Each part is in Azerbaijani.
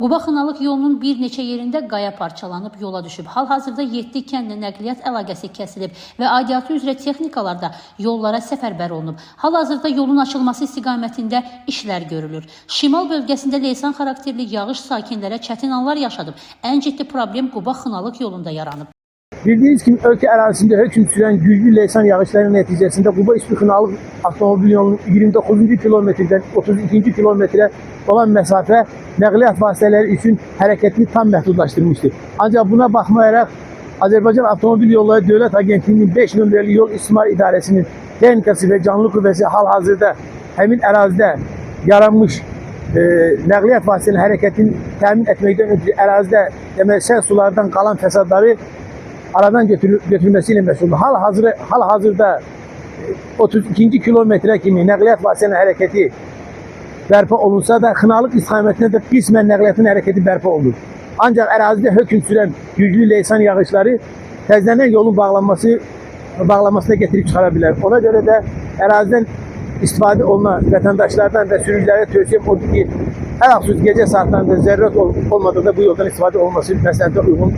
Quba-Xınalıq yolunun bir neçə yerində qaya parçalanıb, yola düşüb. Hal-hazırda 7 kəndlə nəqliyyat əlaqəsi kəsilib və aidiyyatı üzrə texnikalar da yollara səfərbər olunub. Hal-hazırda yolun açılması istiqamətində işlər görülür. Şimal bölgəsində leysan xarakterli yağış sakinlərə çətin anlar yaşadıb. Ən ciddi problem Quba-Xınalıq yolunda yaranıb. Bildiğiniz gibi ülke arazisinde hüküm süren güçlü leysan yağışlarının neticesinde Quba-İspi-Xınalıq avtomobil yolunun 29. kilometreden 32. kilometre olan mesafe nəqliyyat vasitələri üçün hərəkətini tam məhdudlaşdırmışdır. Ancaq buna baxmayaraq Azərbaycan Avtomobil Yolları Dövlət Agentliyinin 5 nömrəli yol istismar idarəsinin texnikası və canlı qüvvəsi hal-hazırda həmin ərazidə yaranmış nəqliyyat vasitələrinin hərəkətini təmin etməkdən ötürü ərazidə sel sulardan qalan fəsadları aradan götürmesiyle məşğuldur. Hal-hazırda 32. kilometre kimi nəqliyyat vasitələrinin hərəkəti bərpa olunsa da Xınalıq istiqamətində də qismən nəqliyyatın hərəkəti bərpa olunur. Ancaq ərazidə hökm sürən güclü leysan yağışları təzələnən yolun bağlanmasına getirib çıxara bilər. Ona görə də ərazidən istifadə olunan vətəndaşlardan və sürücülərə tövsiyəm odur ki, əlxüsus gecə saatlarında zərurət olmadıqda bu yoldan istifadə olması məqsədə uyğun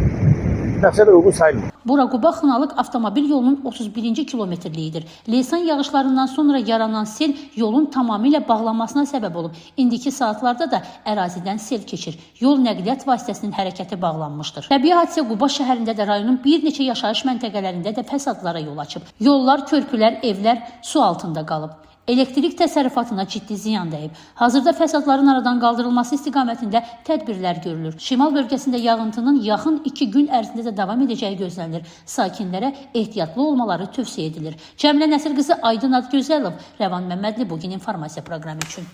sayılır. Bura Quba-Xınalıq avtomobil yolunun 31. kilometrliyidir. Leysan yağışlarından sonra yaranan sel yolun tamamilə bağlanmasına səbəb olub. İndiki saatlarda da ərazidən sel keçir. Yol nəqliyyat vasitəsinin hərəkəti bağlanmışdır. Təbii hadisə Quba şəhərində də rayonun bir neçə yaşayış məntəqələrində də fəsadlara yol açıb. Yollar, körpülər, evlər su altında qalıb. Elektrik təsərrüfatına ciddi ziyan dəyib. Hazırda fəsadların aradan qaldırılması istiqamətində tədbirlər görülür. Şimal bölgəsində yağıntının yaxın 2 gün ərzində də davam edəcəyi gözlənilir. Sakinlərə ehtiyatlı olmaları tövsiyə edilir. Cəmilə Nəsir qızı, Aydın Adgözəlov, Rəvan Məmmədli bugün informasiya proqramı üçün.